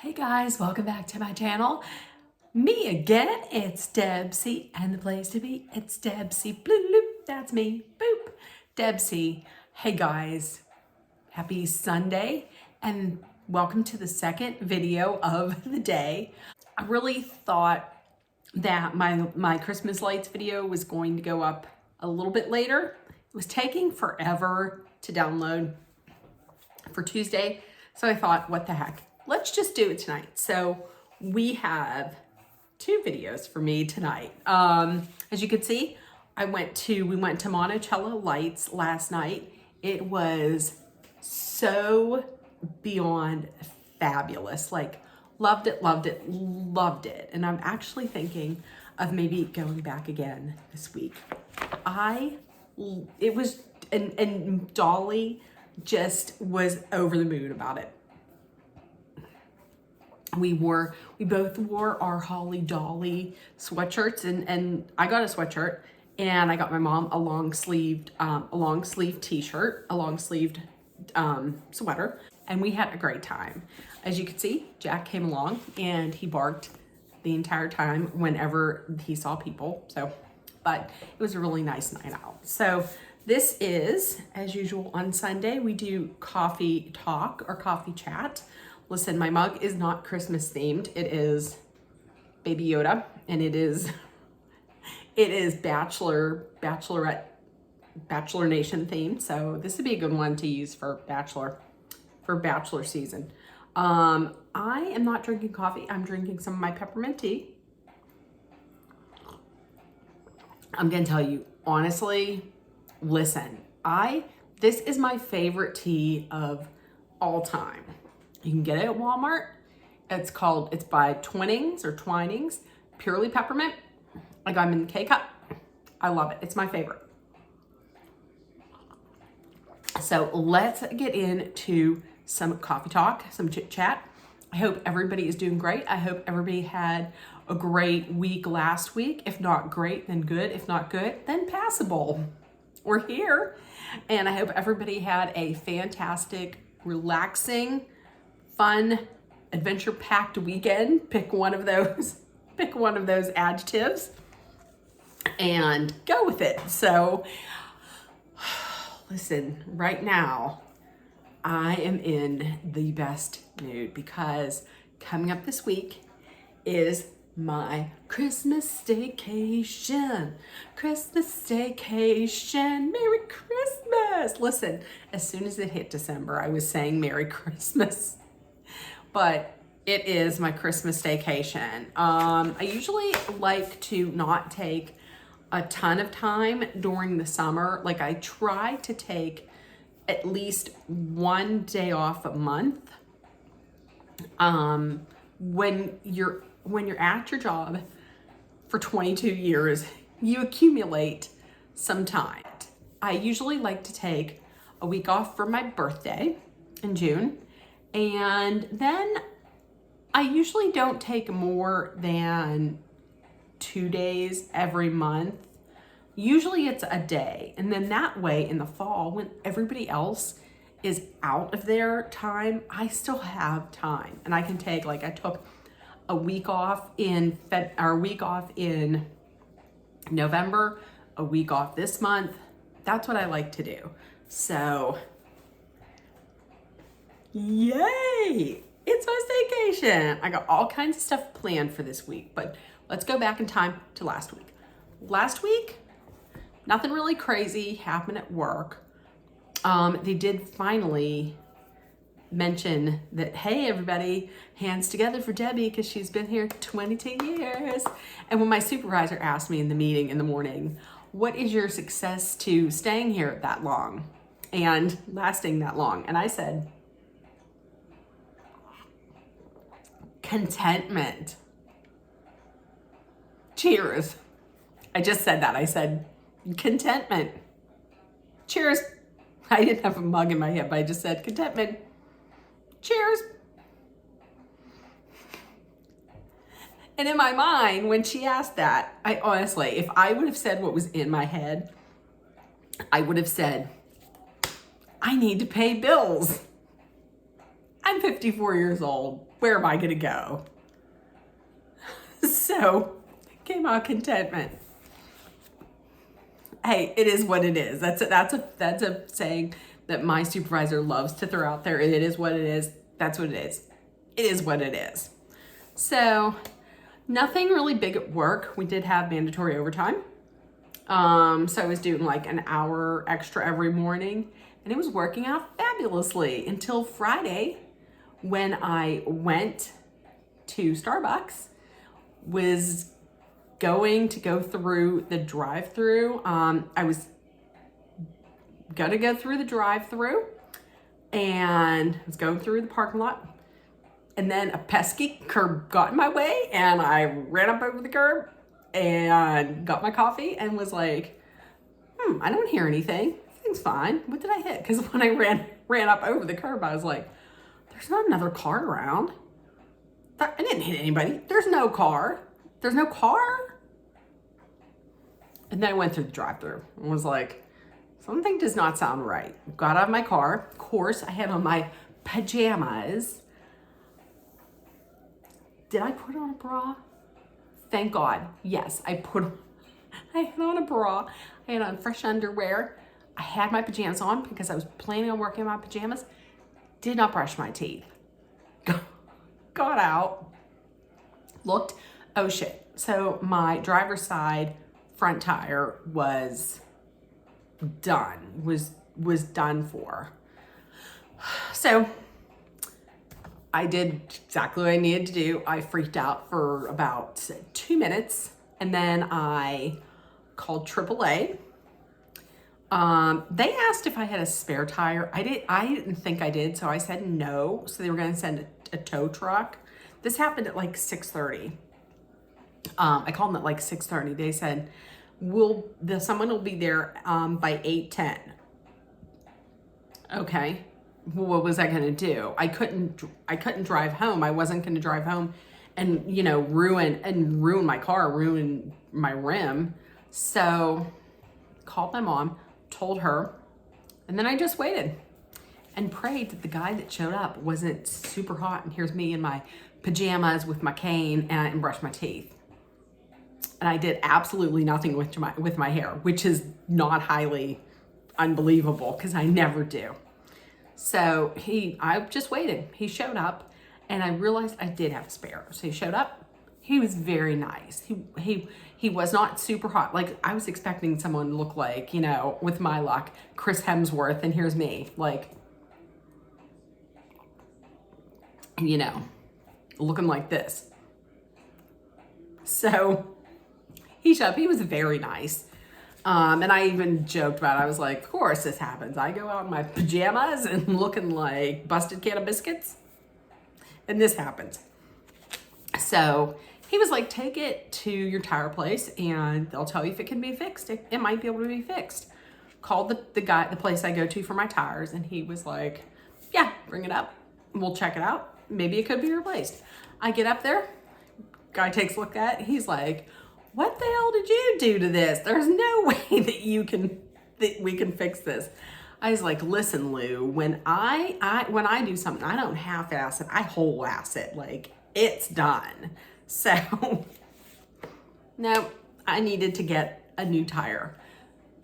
Hey guys, welcome back to my channel. Me again, it's Debsy, and the place to be, it's Debsy. Bloop, bloop, that's me, boop, Debsy. Hey guys, happy Sunday, and welcome to the second video of the day. I really thought that my Christmas lights video was going to go up a little bit later. It was taking forever to download for Tuesday, so I thought, what the heck? Let's just do it tonight. So we have two videos for me tonight. As you can see, we went to Monticello Lights last night. It was so beyond fabulous. Like, loved it, loved it, loved it. And I'm actually thinking of maybe going back again this week. It was, and Dolly just was over the moon about it. We both wore our Holly Dolly sweatshirts, and I got a sweatshirt, and I got my mom a long sleeved t-shirt, a long sleeved sweater, and we had a great time. As you can see, Jack came along and he barked the entire time whenever he saw people. But it was a really nice night out. So this is, as usual on Sunday, we do coffee talk or coffee chat. Listen, my mug is not Christmas themed. It is Baby Yoda, and it is Bachelor Nation themed. So this would be a good one to use for Bachelor season. I am not drinking coffee. I'm drinking some of my peppermint tea. I'm gonna tell you, honestly, listen, this is my favorite tea of all time. You can get it at Walmart. It's by Twinings, purely peppermint. I got them in the K-cup. I love it. It's my favorite. So let's get into some coffee talk, some chit chat. I hope everybody is doing great. I hope everybody had a great week last week. If not great, then good. If not good, then passable. We're here. And I hope everybody had a fantastic, relaxing, fun, adventure-packed weekend. Pick one of those adjectives and go with it. So listen, right now I am in the best mood because coming up this week is my Christmas staycation. Merry Christmas. Listen, as soon as it hit December, I was saying Merry Christmas. But it is my Christmas staycation. I usually like to not take a ton of time during the summer. Like, I try to take at least one day off a month. When you're at your job for 22 years, you accumulate some time. I usually like to take a week off for my birthday in June. And then I usually don't take more than 2 days every month. Usually it's a day. And then that way in the fall, when everybody else is out of their time, I still have time. And I can take, like, I took a week off in November, a week off this month. That's what I like to do. So yay! It's my staycation. I got all kinds of stuff planned for this week, but let's go back in time to last week. Last week, nothing really crazy happened at work. They did finally mention that, hey, everybody, hands together for Debbie because she's been here 22 years. And when my supervisor asked me in the meeting in the morning, what is your success to staying here that long and lasting that long? And I said, contentment. Cheers. I just said that. I said contentment. Cheers. I didn't have a mug in my hand, but I just said contentment. Cheers. And in my mind, when she asked that, I honestly, if I would have said what was in my head, I would have said, I need to pay bills. I'm 54 years old. where am I gonna go? So came out contentment. Hey, it is what it is. That's a saying that my supervisor loves to throw out there. It is what it is. That's what it is. It is what it is. So nothing really big at work. We did have mandatory overtime. So I was doing like an hour extra every morning, and it was working out fabulously until Friday when I went to Starbucks, was going to go through the drive-through. I was gonna go through the drive-through and was going through the parking lot, and then a pesky curb got in my way, and I ran up over the curb and got my coffee and was like, I don't hear anything. Everything's fine. What did I hit? Because when I ran up over the curb, I was like, there's not another car around. I didn't hit anybody. There's no car. There's no car. And then I went through the drive-thru and was like, something does not sound right. Got out of my car. Of course, I had on my pajamas. Did I put on a bra? Thank God. Yes, I had on a bra. I had on fresh underwear. I had my pajamas on because I was planning on working in my pajamas. Did not brush my teeth. Got out. Looked. Oh shit. So my driver's side front tire was done. Was done for. So I did exactly what I needed to do. I freaked out for about 2 minutes, and then I called AAA. They asked if I had a spare tire. I didn't think I did, so I said no. So they were going to send a tow truck. This happened at like 6:30. I called them at like 6:30. They said, someone will be there by 8:10. Okay. What was I going to do? I couldn't drive home. I wasn't going to drive home and, ruin my car, ruin my rim. So called my mom, told her, and then I just waited and prayed that the guy that showed up wasn't super hot. And here's me in my pajamas with my cane and brushed my teeth. And I did absolutely nothing with my hair, which is not highly unbelievable because I never do. So I just waited. He showed up, and I realized I did have a spare. So he showed up. He was very nice. He was not super hot. Like I was expecting someone to look like, with my luck, Chris Hemsworth, and here's me, like, looking like this. So he showed up. He was very nice. And I even joked about it. I was like, of course this happens. I go out in my pajamas and looking like busted can of biscuits. And this happens. So he was like, take it to your tire place and they'll tell you if it can be fixed. It might be able to be fixed. Called the place I go to for my tires, and he was like, yeah, bring it up. We'll check it out. Maybe it could be replaced. I get up there. Guy takes a look at it. He's like, what the hell did you do to this? There's no way that we can fix this. I was like, listen, Lou, when I do something, I don't half-ass it. I whole-ass it. Like, it's done. So, no, I needed to get a new tire.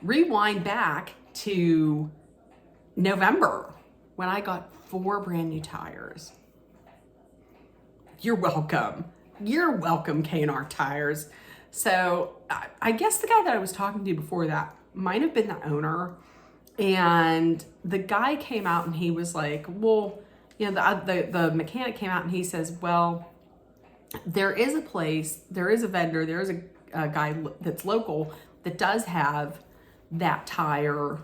Rewind back to November when I got 4 brand new tires. You're welcome. You're welcome, K&R Tires. So I guess the guy that I was talking to before that might have been the owner. And the guy came out and he was like, well, the mechanic came out and he says, well, there is a place, there is a vendor, there is a guy that's local that does have that tire.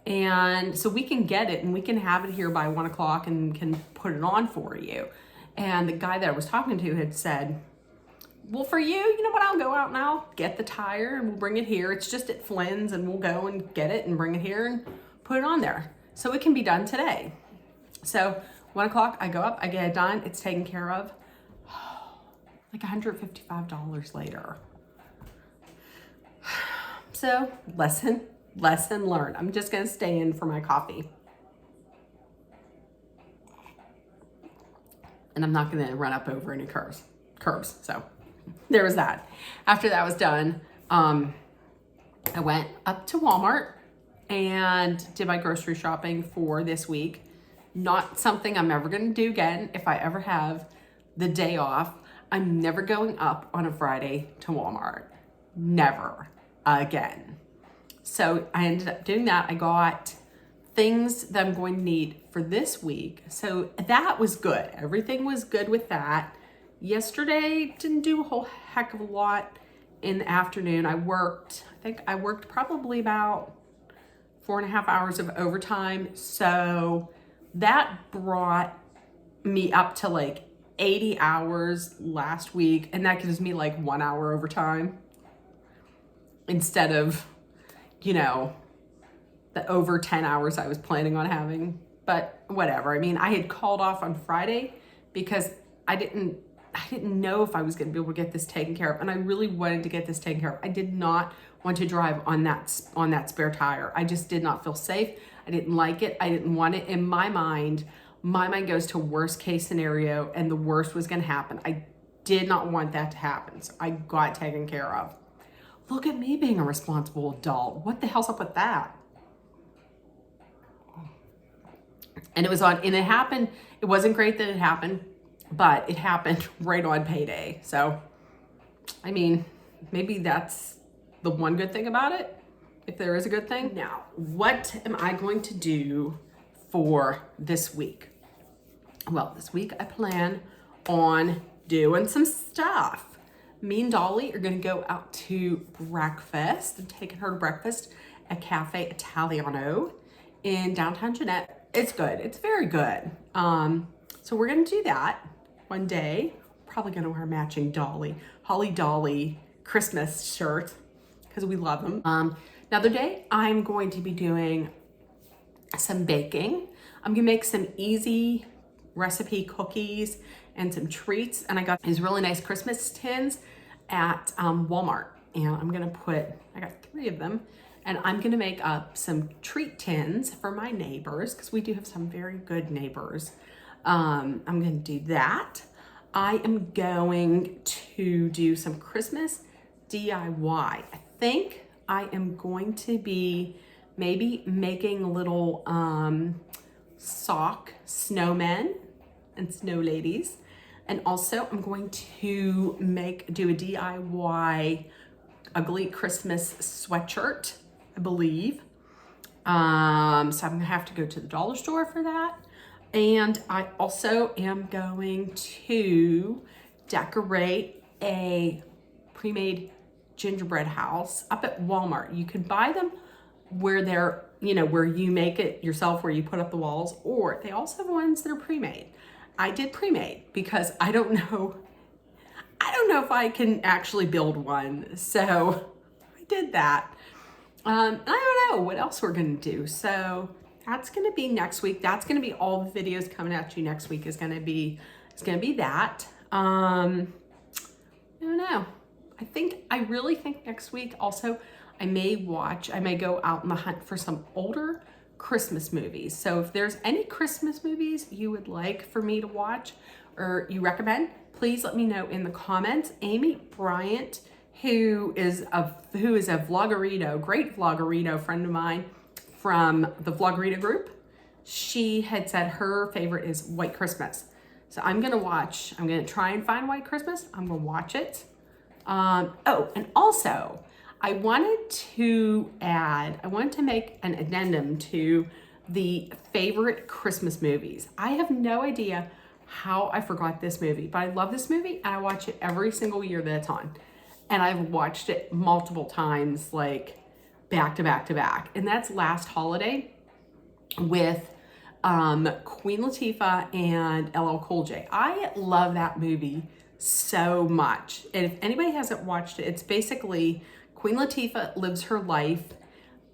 And so we can get it and we can have it here by 1 o'clock and can put it on for you. And the guy that I was talking to had said, well, for you know what, I'll go out and I'll get the tire and we'll bring it here. It's just at Flynn's and we'll go and get it and bring it here and put it on there. So it can be done today. So 1 o'clock, I go up, I get it done, it's taken care of. Like $155 later. So lesson learned. I'm just gonna stay in for my coffee. and I'm not gonna run up over any curves. So there was that. After that was done, I went up to Walmart and did my grocery shopping for this week. Not something I'm ever gonna do again. If I ever have the day off, I'm never going up on a Friday to Walmart. Never again. So I ended up doing that. I got things that I'm going to need for this week. So that was good. Everything was good with that. Yesterday, didn't do a whole heck of a lot in the afternoon. I think I worked probably about 4.5 hours of overtime. So that brought me up to like 80 hours last week. And that gives me like 1 hour overtime instead of, you know, the over 10 hours I was planning on having. But whatever. I mean, I had called off on Friday because I didn't know if I was going to be able to get this taken care of, and I really wanted to get this taken care of. I did not want to drive on that spare tire. I just did not feel safe. I didn't like it. I didn't want it. In my mind goes to worst case scenario, and the worst was going to happen. I did not want that to happen, so I got taken care of. Look at me being a responsible adult. What the hell's up with that? And it happened. It wasn't great that it happened, but it happened right on payday. So, I mean, maybe that's the one good thing about it, if there is a good thing. Now, what am I going to do for this week? Well, this week I plan on doing some stuff. Me and Dolly are gonna go out to breakfast. I'm taking her to breakfast at Cafe Italiano in downtown Jeanette. It's good, it's very good. So we're gonna do that one day. Probably gonna wear a matching Holly Dolly Christmas shirt because we love them. Another day, I'm going to be doing some baking. I'm gonna make some easy recipe cookies and some treats. And I got these really nice Christmas tins at Walmart. And I got 3 of them. And I'm gonna make up some treat tins for my neighbors because we do have some very good neighbors. I'm gonna do that. I am going to do some Christmas DIY. I think I am going to be maybe making little sock snowmen and snow ladies. And also I'm going to do a DIY ugly Christmas sweatshirt, I believe. So I'm gonna have to go to the dollar store for that. And I also am going to decorate a pre-made gingerbread house up at Walmart. You can buy them where they're, where you make it yourself, where you put up the walls, or they also have ones that are pre-made. I did pre-made because I don't know if I can actually build one. So I did that. I don't know what else we're gonna do. So that's gonna be next week. That's gonna be all the videos coming at you next week. It's gonna be that. I don't know. I really think next week also I may go out on the hunt for some older Christmas movies. So if there's any Christmas movies you would like for me to watch or you recommend, please let me know in the comments. Amy Bryant, who is a vloggerino, great vloggerino friend of mine from the Vloggerino group, she had said her favorite is White Christmas. So I'm gonna try and find White Christmas. I'm gonna watch it. Oh, and also I wanted to make an addendum to the favorite Christmas movies. I have no idea how I forgot this movie, but I love this movie and I watch it every single year that it's on. And I've watched it multiple times, like back to back to back. And that's Last Holiday with Queen Latifah and LL Cool J. I love that movie so much. And if anybody hasn't watched it, it's basically Queen Latifah lives her life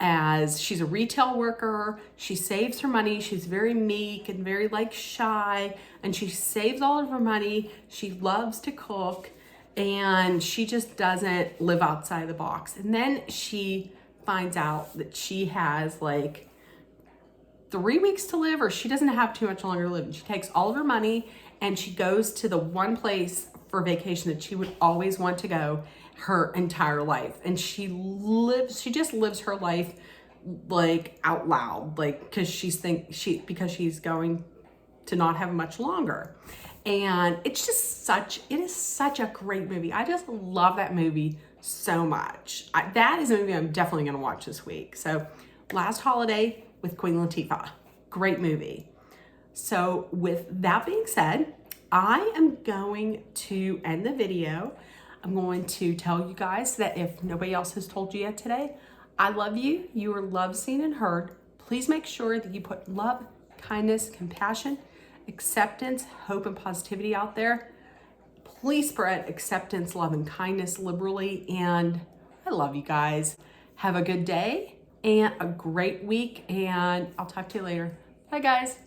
as she's a retail worker. She saves her money. She's very meek and very shy, and she saves all of her money. She loves to cook, and she just doesn't live outside the box. And then she finds out that she has 3 weeks to live, or she doesn't have too much longer to live. And she takes all of her money and she goes to the one place for vacation that she would always want to go her entire life. And she just lives her life like out loud, like because because she's going to not have much longer. And it is such a great movie. I just love that movie so much. That is a movie I'm definitely going to watch this week. So Last Holiday with Queen Latifah, great movie. So with that being said, I am going to end the video. I'm going to tell you guys that if nobody else has told you yet today, I love you. You are loved, seen, and heard. Please make sure that you put love, kindness, compassion, acceptance, hope, and positivity out there. Please spread acceptance, love, and kindness liberally. And I love you guys. Have a good day and a great week. And I'll talk to you later. Bye, guys.